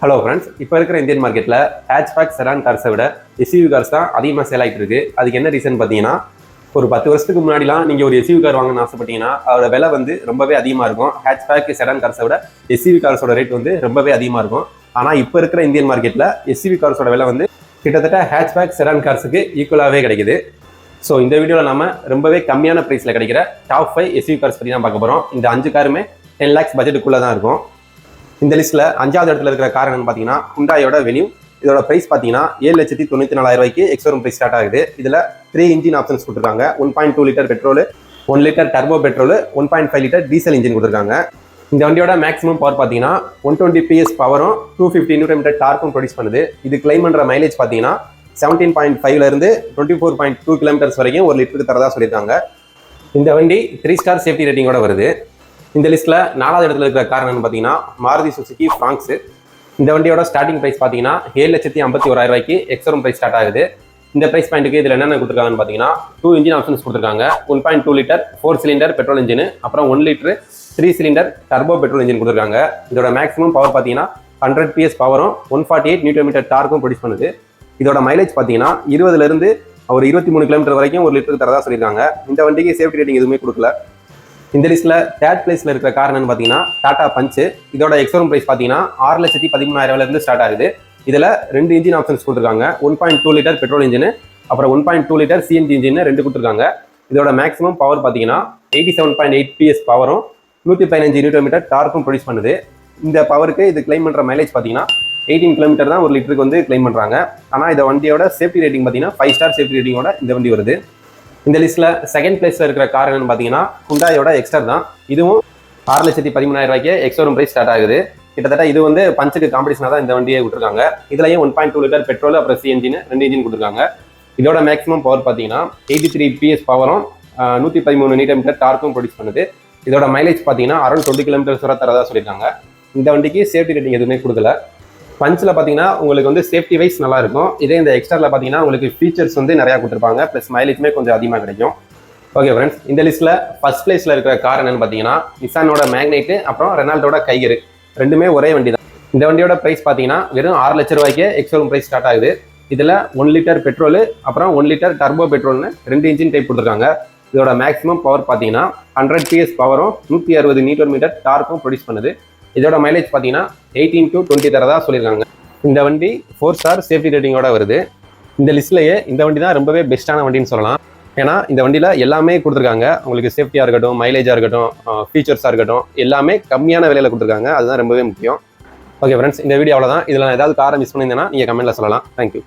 Hello friends, இப்போ இருக்கிற Indian மார்க்கெட்டில் ஹேட்ச்பேக் செடான் கார்ஸை விட எஸ்யூவி கார்ஸ் தான் அதிகமாக சேல் ஆகிட்டு இருக்கு. அதுக்கு என்ன ரீசன் பார்த்தீங்கன்னா, ஒரு 10 வருஷத்துக்கு முன்னாடிலாம் நீங்கள் ஒரு எஸ்யூவி கார் வாங்கணும்னு ஆசைப்பட்டீங்கன்னா அதோட விலை வந்து ரொம்பவே அதிகமாக இருக்கும். ஹேட்ச்பேக் செடான் கார்ஸை விட எஸ்யூவி கார்ஸோட ரேட் வந்து ரொம்பவே அதிகமாக இருக்கும். ஆனால் இப்போ இருக்கிற இந்தியன் மார்க்கெட்டில் எஸ்யூவி கார்ஸோட விலை வந்து கிட்டத்தட்ட ஹேட்ச்பேக் செடான் கார்ஸுக்கு ஈக்குவலாகவே கிடைக்குது. ஸோ இந்த வீடியோவில் நம்ம ரொம்பவே கம்மியான ப்ரைஸில் கிடைக்கிற டாப் 5 எஸ்யூவி கார்ஸ் பற்றி தான் பார்க்க போகிறோம். இந்த 5 காருமே 10 lakhs பட்ஜெட்டுக்குள்ளே தான் இருக்கும். இந்த லிஸ்ட்டில் 5வது இடத்துல இருக்கிற கார் என்னன்னு பார்த்தீங்கன்னா ஹுண்டாயோட வென்யூ. இதோட ப்ரைஸ் பார்த்தீங்கன்னா 7,94,000 ரூபாய்க்கு எக்ஸ்ஷோரூம் ப்ரைஸ் ஸ்டார்ட் ஆகுது. இதில் 3 இன்ஜின் ஆப்ஷன்ஸ் கொடுத்துருக்காங்க. 1.2 litre petrol, 1 litre turbo petrol, 1.5 litre diesel engine கொடுத்துருக்காங்க. இந்த வண்டியோட மேக்ஸிமம் பவர் பார்த்தீங்கன்னா 120 PS பவரும் 250 Nm டார்க்கும் ப்ரொடியூஸ் பண்ணுது. இது கிளைம் பண்ணுற மைலேஜ் பார்த்தீங்கன்னா 17.5 24.2 கிலோமீட்டர்ஸ் வரைக்கும் 1 லிட்டருக்கு தரதா சொல்லியிருக்காங்க. இந்த வண்டி 3 ஸ்டார் சேஃப்டி ரேட்டிங்கோட வருது. இந்த லிஸ்ட்டில் 4வது இடத்துல இருக்கிற கார் என்னன்னு பார்த்தீங்கன்னா மாருதி சுசுகி ஃப்ராங்க்ஸ். இந்த வண்டியோட ஸ்டார்டிங் ப்ரைஸ் பார்த்தீங்கன்னா 7,51,000 ரூபாய்க்கு எக்ஸ்ஷோரூம் ப்ரைஸ் ஸ்டார்ட் ஆகுது. இந்த ப்ரைஸ் பாயிண்ட்டுக்கு இதில் என்னென்ன கொடுத்துருக்காங்கன்னு பார்த்தீங்கன்னா 2 இன்ஜின் ஆப்ஷன்ஸ் கொடுத்துருக்காங்க. 1.2 லிட்டர் 4 சிலிண்டர் பெட்ரோல் இன்ஜின், அப்புறம் 1 litre 3 cylinder turbo petrol engine கொடுத்துருக்காங்க. இதோட மேக்ஸிமம் பவர் பார்த்தீங்கன்னா 100 PS பவரும் 148 Nm டார்க்கும் ப்ரொடியூஸ் பண்ணுது. இதோட மைலேஜ் பார்த்தீங்கன்னா 20லேருந்து ஒரு 23 கிலோமீட்டர் வரைக்கும் 1 லிட்டருக்கு தரதா சொல்லியிருக்காங்க. இந்த வண்டிக்கு சேஃப்டி ரேட்டிங் எதுவுமே கொடுக்கல. இந்த லிஸ்ட்டில் 3rd பிளேஸில் இருக்கிற கார் என்னன்னு பார்த்தீங்கன்னா டாடா பஞ்ச். இதோட எக்ஸ்ஷோரூம் ப்ரைஸ் பார்த்தீங்கன்னா 6,13,000 ஸ்டார்ட் ஆகுது. இதில் 2 இன்ஜின் ஆப்ஷன்ஸ் கொடுத்துருக்காங்க. 1.2 லிட்டர் பெட்ரோல் இன்ஜின், அப்புறம் 1.2 லிட்டர் CNG இன்ஜின் 2 கொடுத்துருக்காங்க. இதோட மேக்ஸிமம் பவர் பார்த்தீங்கன்னா 87.8 PS பவரும் 115 Nm டார்க்கும் ப்ரொடியூஸ் பண்ணுது. இந்த பவருக்கு இது கிளைம் பண்ணுற மைலேஜ் பார்த்தீங்கன்னா 18 கிலோமீட்டர் தான் 1 லிட்டருக்கு வந்து கிளைம் பண்ணுறாங்க. ஆனால் இந்த வண்டியோட சேஃப்டி ரேட்டிங் பார்த்தீங்கன்னா 5 ஸ்டார் சேஃப்டி ரேட்டிங்கோட இந்த வண்டி வருது. இந்த லிஸ்ட்டில் 2nd பிளேஸில் இருக்கிற கார் என்னன்னு பார்த்தீங்கன்னா ஹுண்டாயோட எக்ஸ்டர் தான். இதுவும் 6,13,000 ரூபாய்க்கு எக்ஸ்ஷோரூம் ப்ரைஸ் ஸ்டார்ட் ஆகுது. கிட்டத்தட்ட இது வந்து பஞ்சுக்கு காம்படிஷனாக தான் இந்த வண்டியை கொடுத்துருக்காங்க. இதுலையும் 1.2 லிட்டர் பெட்ரோல் அப்புறம் CNG 2 இன்ஜின் கொடுத்துருக்காங்க. இதோட மேக்ஸிமம் பவர் பார்த்தீங்கன்னா 83 PS பவரும் 113 Nm டார்க்கும் ப்ரொடியூஸ் பண்ணுது. இதோட மைலேஜ் பார்த்தீங்கன்னா அரௌண்ட் 20 கிலோமீட்டர்ஸ் வரை தரதா சொல்லியிருக்காங்க. இந்த வண்டிக்கு சேஃப்டி ரேட்டிங் எதுவுமே கொடுக்கல. பஞ்சில் பார்த்தீங்கன்னா உங்களுக்கு வந்து சேஃப்டி வைஸ் நல்லா இருக்கும். இதே இந்த எக்ஸ்டரில் பார்த்தீங்கன்னா உங்களுக்கு ஃபீச்சர்ஸ் வந்து நிறையா கொடுத்துருப்பாங்க, ப்ளஸ் மைலேஜுமே கொஞ்சம் அதிகமாக கிடைக்கும். ஓகே ஃப்ரெண்ட்ஸ், இந்த லிஸ்ட்டில் ஃபர்ஸ்ட் பிளேஸில் இருக்கிற கார் என்னன்னு பார்த்தீங்கன்னா நிசானோட மேக்னைட்டு, அப்புறம் ரெனால்டோட கைகர். ரெண்டுமே ஒரே வண்டி தான். இந்த வண்டியோட ப்ரைஸ் பார்த்தீங்கன்னா வெறும் 6 லட்ச ரூபாய்க்கு எக்ஸ்ஷோரூம் ப்ரைஸ் ஸ்டார்ட் ஆகுது. இதில் 1 லிட்டர் பெட்ரோல், அப்புறம் 1 லிட்டர் டர்போ பெட்ரோல்னு 2 இன்ஜின் டைப் கொடுத்துருக்காங்க. இதோட மேக்ஸிமம் பவர் பார்த்தீங்கன்னா 100 PS பவரும் 160 Nm டார்க்கும் ப்ரொடியூஸ் பண்ணுது. இதோட மைலேஜ் பார்த்தீங்கன்னா 18 to 20 தரதா சொல்லியிருக்காங்க. இந்த வண்டி 4 ஸ்டார் சேஃப்டி ரேட்டிங்கோட வருது. இந்த லிஸ்ட்லேயே இந்த வண்டி தான் ரொம்பவே பெஸ்ட்டான வண்டின்னு சொல்லலாம். ஏன்னா இந்த வண்டியில் எல்லாமே கொடுத்துருக்காங்க. உங்களுக்கு சேஃப்டியாக இருக்கட்டும், மைலேஜாக இருக்கட்டும், ஃபீச்சர்ஸாக இருக்கட்டும், எல்லாமே கம்மியான விலையில் கொடுத்துருக்காங்க. அதுதான் ரொம்பவே முக்கியம். ஓகே ஃப்ரெண்ட்ஸ், இந்த வீடியோ அவ்வளோதான். இதில் நான் ஏதாவது காரை மிஸ் பண்ணியிருந்தேன்னா நீங்கள் கமெண்ட்டில் சொல்லலாம். தேங்க்யூ.